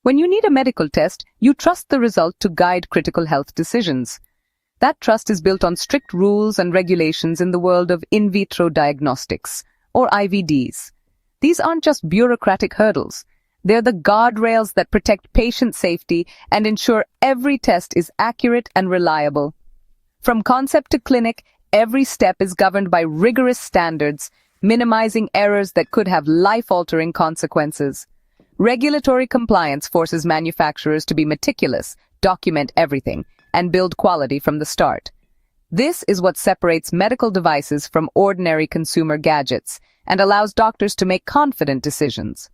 When you need a medical test, you trust the result to guide critical health decisions. That trust is built on strict rules and regulations in the world of in vitro diagnostics, or IVDs. These aren't just bureaucratic hurdles. They're the guardrails that protect patient safety and ensure every test is accurate and reliable. From concept to clinic, every step is governed by rigorous standards, minimizing errors that could have life-altering consequences. Regulatory compliance forces manufacturers to be meticulous, document everything, and build quality from the start. This is what separates medical devices from ordinary consumer gadgets and allows doctors to make confident decisions.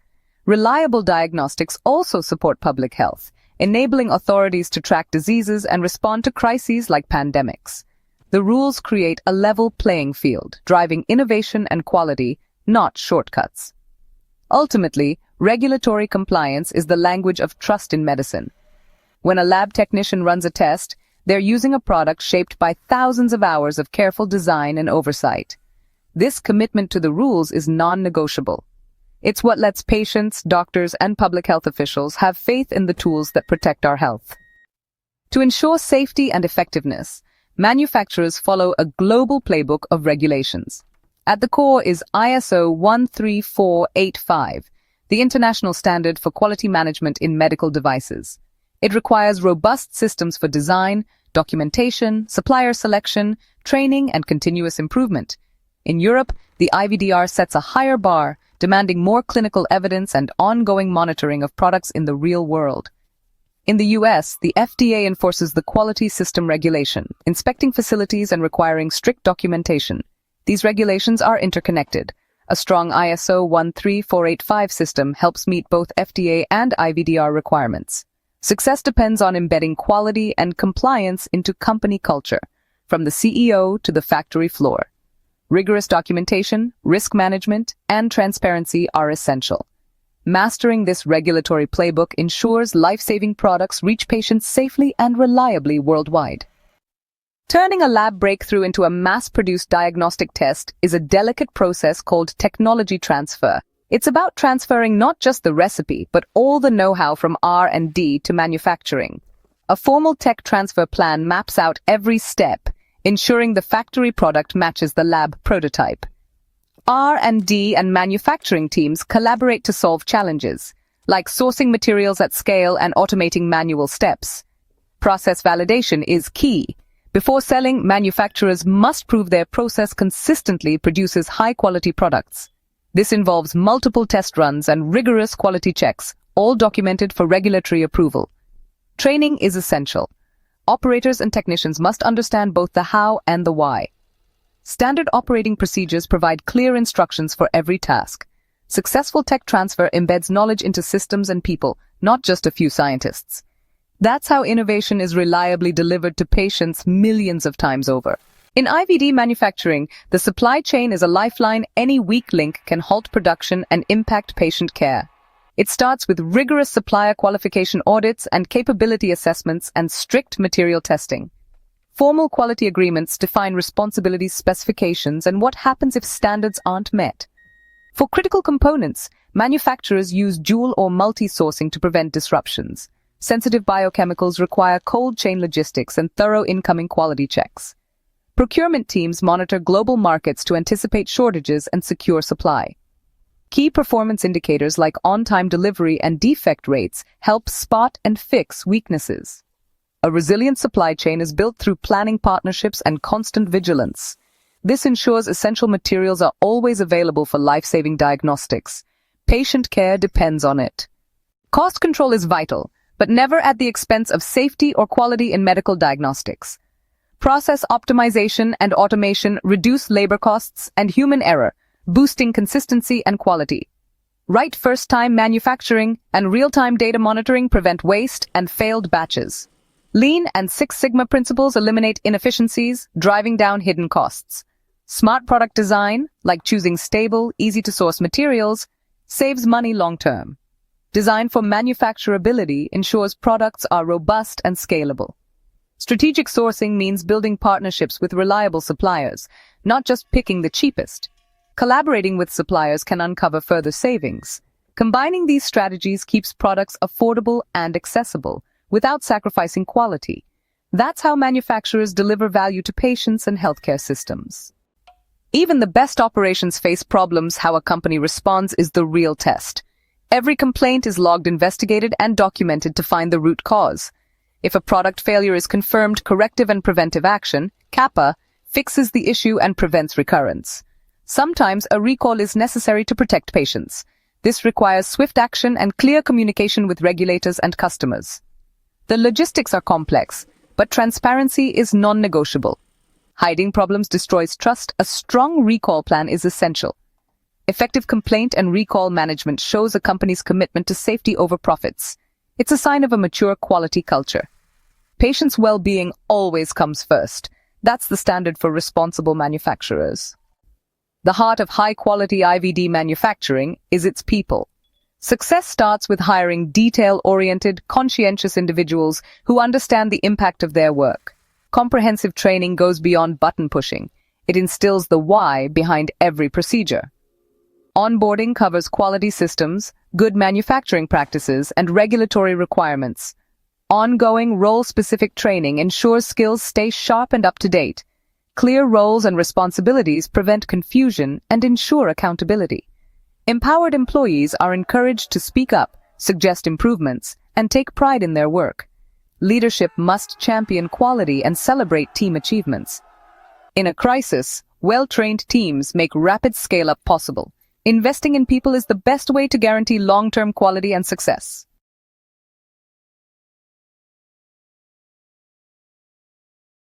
Reliable diagnostics also support public health, enabling authorities to track diseases and respond to crises like pandemics. The rules create a level playing field, driving innovation and quality, not shortcuts. Ultimately, regulatory compliance is the language of trust in medicine. When a lab technician runs a test, they're using a product shaped by thousands of hours of careful design and oversight. This commitment to the rules is non-negotiable. It's what lets patients, doctors, and public health officials have faith in the tools that protect our health. To ensure safety and effectiveness, manufacturers follow a global playbook of regulations. At the core is ISO 13485, the international standard for quality management in medical devices. It requires robust systems for design, documentation, supplier selection, training, and continuous improvement. In Europe, the IVDR sets a higher bar, demanding more clinical evidence and ongoing monitoring of products in the real world. In the US, the FDA enforces the Quality System Regulation, inspecting facilities and requiring strict documentation. These regulations are interconnected. A strong ISO 13485 system helps meet both FDA and IVDR requirements. Success depends on embedding quality and compliance into company culture, from the CEO to the factory floor. Rigorous documentation, risk management, and transparency are essential. Mastering this regulatory playbook ensures life-saving products reach patients safely and reliably worldwide. Turning a lab breakthrough into a mass-produced diagnostic test is a delicate process called technology transfer. It's about transferring not just the recipe, but all the know-how from R&D to manufacturing. A formal tech transfer plan maps out every step, ensuring the factory product matches the lab prototype. R&D and manufacturing teams collaborate to solve challenges, like sourcing materials at scale and automating manual steps. Process validation is key. Before selling, manufacturers must prove their process consistently produces high-quality products. This involves multiple test runs and rigorous quality checks, all documented for regulatory approval. Training is essential. Operators and technicians must understand both the how and the why. Standard operating procedures provide clear instructions for every task. Successful tech transfer embeds knowledge into systems and people, not just a few scientists. That's how innovation is reliably delivered to patients millions of times over. In IVD manufacturing, the supply chain is a lifeline. Any weak link can halt production and impact patient care. It starts with rigorous supplier qualification audits and capability assessments and strict material testing. Formal quality agreements define responsibilities, specifications, and what happens if standards aren't met. For critical components, manufacturers use dual or multi-sourcing to prevent disruptions. Sensitive biochemicals require cold chain logistics and thorough incoming quality checks. Procurement teams monitor global markets to anticipate shortages and secure supply. Key performance indicators like on-time delivery and defect rates help spot and fix weaknesses. A resilient supply chain is built through planning partnerships and constant vigilance. This ensures essential materials are always available for life-saving diagnostics. Patient care depends on it. Cost control is vital, but never at the expense of safety or quality in medical diagnostics. Process optimization and automation reduce labor costs and human error, boosting consistency and quality. Right first-time manufacturing and real-time data monitoring prevent waste and failed batches. Lean and Six Sigma principles eliminate inefficiencies, driving down hidden costs. Smart product design, like choosing stable, easy-to-source materials, saves money long-term. Design for manufacturability ensures products are robust and scalable. Strategic sourcing means building partnerships with reliable suppliers, not just picking the cheapest. Collaborating with suppliers can uncover further savings. Combining these strategies keeps products affordable and accessible, without sacrificing quality. That's how manufacturers deliver value to patients and healthcare systems. Even the best operations face problems. How a company responds is the real test. Every complaint is logged, investigated, and documented to find the root cause. If a product failure is confirmed, corrective and preventive action, CAPA, fixes the issue and prevents recurrence. Sometimes a recall is necessary to protect patients. This requires swift action and clear communication with regulators and customers. The logistics are complex, but transparency is non-negotiable. Hiding problems destroys trust. A strong recall plan is essential. Effective complaint and recall management shows a company's commitment to safety over profits. It's a sign of a mature quality culture. Patients' well-being always comes first. That's the standard for responsible manufacturers. The heart of high-quality IVD manufacturing is its people. Success starts with hiring detail-oriented, conscientious individuals who understand the impact of their work. Comprehensive training goes beyond button pushing. It instills the why behind every procedure. Onboarding covers quality systems, good manufacturing practices, and regulatory requirements. Ongoing role-specific training ensures skills stay sharp and up-to-date. Clear roles and responsibilities prevent confusion and ensure accountability. Empowered employees are encouraged to speak up, suggest improvements, and take pride in their work. Leadership must champion quality and celebrate team achievements. In a crisis, well-trained teams make rapid scale-up possible. Investing in people is the best way to guarantee long-term quality and success.